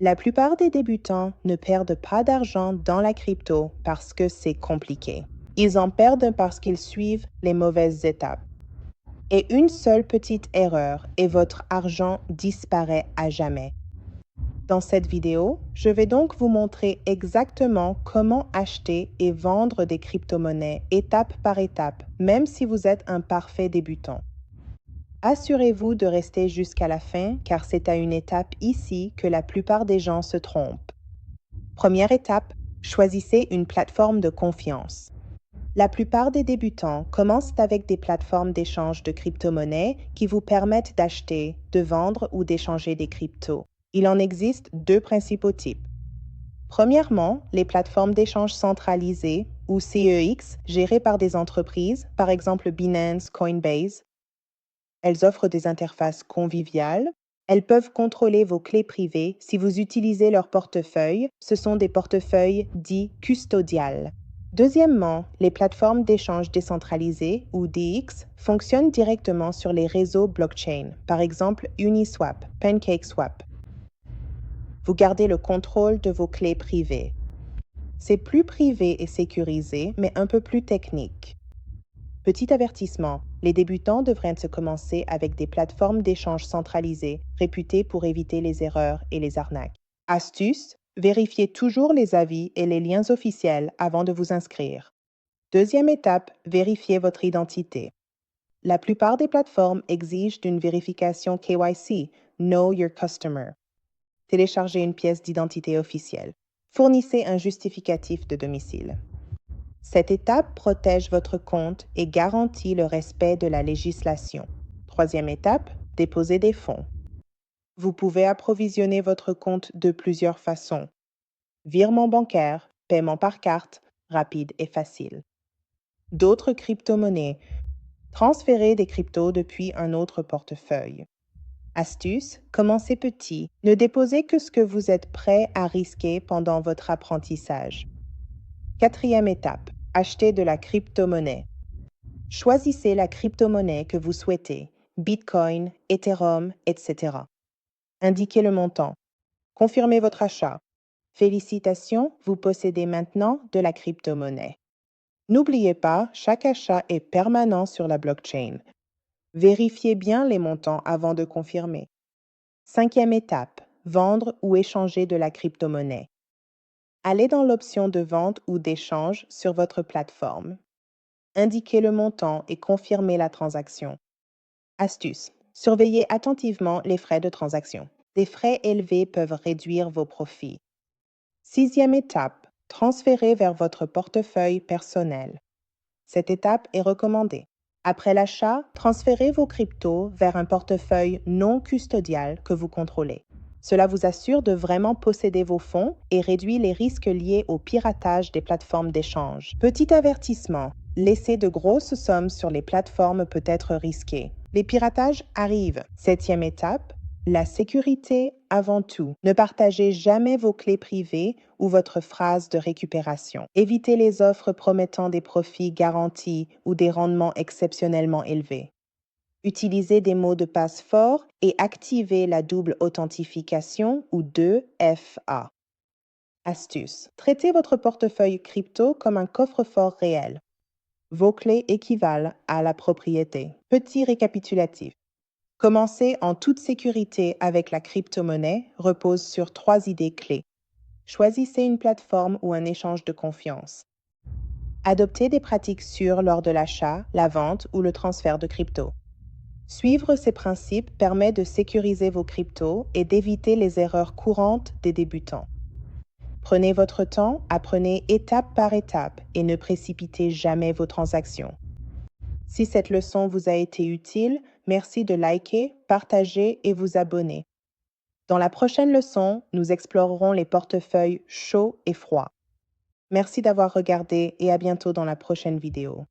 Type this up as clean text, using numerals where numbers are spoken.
La plupart des débutants ne perdent pas d'argent dans la crypto parce que c'est compliqué. Ils en perdent parce qu'ils suivent les mauvaises étapes. Et une seule petite erreur et votre argent disparaît à jamais. Dans cette vidéo, je vais donc vous montrer exactement comment acheter et vendre des crypto-monnaies étape par étape, même si vous êtes un parfait débutant. Assurez-vous de rester jusqu'à la fin car c'est à une étape ici que la plupart des gens se trompent. Première étape, choisissez une plateforme de confiance. La plupart des débutants commencent avec des plateformes d'échange de crypto-monnaies qui vous permettent d'acheter, de vendre ou d'échanger des cryptos. Il en existe deux principaux types. Premièrement, les plateformes d'échange centralisées ou CEX gérées par des entreprises, par exemple Binance, Coinbase. Elles offrent des interfaces conviviales. Elles peuvent contrôler vos clés privées si vous utilisez leur portefeuille. Ce sont des portefeuilles dits custodiales. Deuxièmement, les plateformes d'échange décentralisées ou DX fonctionnent directement sur les réseaux blockchain, par exemple Uniswap, PancakeSwap. Vous gardez le contrôle de vos clés privées. C'est plus privé et sécurisé, mais un peu plus technique. Petit avertissement, les débutants devraient se commencer avec des plateformes d'échange centralisées, réputées pour éviter les erreurs et les arnaques. Astuce, vérifiez toujours les avis et les liens officiels avant de vous inscrire. Deuxième étape, vérifiez votre identité. La plupart des plateformes exigent une vérification KYC, Know Your Customer. Téléchargez une pièce d'identité officielle. Fournissez un justificatif de domicile. Cette étape protège votre compte et garantit le respect de la législation. Troisième étape, déposer des fonds. Vous pouvez approvisionner votre compte de plusieurs façons. Virement bancaire, paiement par carte, rapide et facile. D'autres crypto-monnaies. Transférer des cryptos depuis un autre portefeuille. Astuce, commencez petit. Ne déposez que ce que vous êtes prêt à risquer pendant votre apprentissage. Quatrième étape, acheter de la crypto-monnaie. Choisissez la crypto-monnaie que vous souhaitez, Bitcoin, Ethereum, etc. Indiquez le montant. Confirmez votre achat. Félicitations, vous possédez maintenant de la crypto-monnaie. N'oubliez pas, chaque achat est permanent sur la blockchain. Vérifiez bien les montants avant de confirmer. Cinquième étape, vendre ou échanger de la crypto-monnaie. Allez dans l'option de vente ou d'échange sur votre plateforme. Indiquez le montant et confirmez la transaction. Astuce. Surveillez attentivement les frais de transaction. Des frais élevés peuvent réduire vos profits. Sixième étape. Transférez vers votre portefeuille personnel. Cette étape est recommandée. Après l'achat, transférez vos cryptos vers un portefeuille non custodial que vous contrôlez. Cela vous assure de vraiment posséder vos fonds et réduit les risques liés au piratage des plateformes d'échange. Petit avertissement, laisser de grosses sommes sur les plateformes peut être risqué. Les piratages arrivent. Septième étape, la sécurité avant tout. Ne partagez jamais vos clés privées ou votre phrase de récupération. Évitez les offres promettant des profits garantis ou des rendements exceptionnellement élevés. Utilisez des mots de passe forts et activez la double authentification ou 2FA. Astuce. Traitez votre portefeuille crypto comme un coffre-fort réel. Vos clés équivalent à la propriété. Petit récapitulatif. Commencer en toute sécurité avec la crypto-monnaie repose sur 3 idées clés. Choisissez une plateforme ou un échange de confiance. Adoptez des pratiques sûres lors de l'achat, la vente ou le transfert de crypto. Suivre ces principes permet de sécuriser vos cryptos et d'éviter les erreurs courantes des débutants. Prenez votre temps, apprenez étape par étape et ne précipitez jamais vos transactions. Si cette leçon vous a été utile, merci de liker, partager et vous abonner. Dans la prochaine leçon, nous explorerons les portefeuilles chauds et froids. Merci d'avoir regardé et à bientôt dans la prochaine vidéo.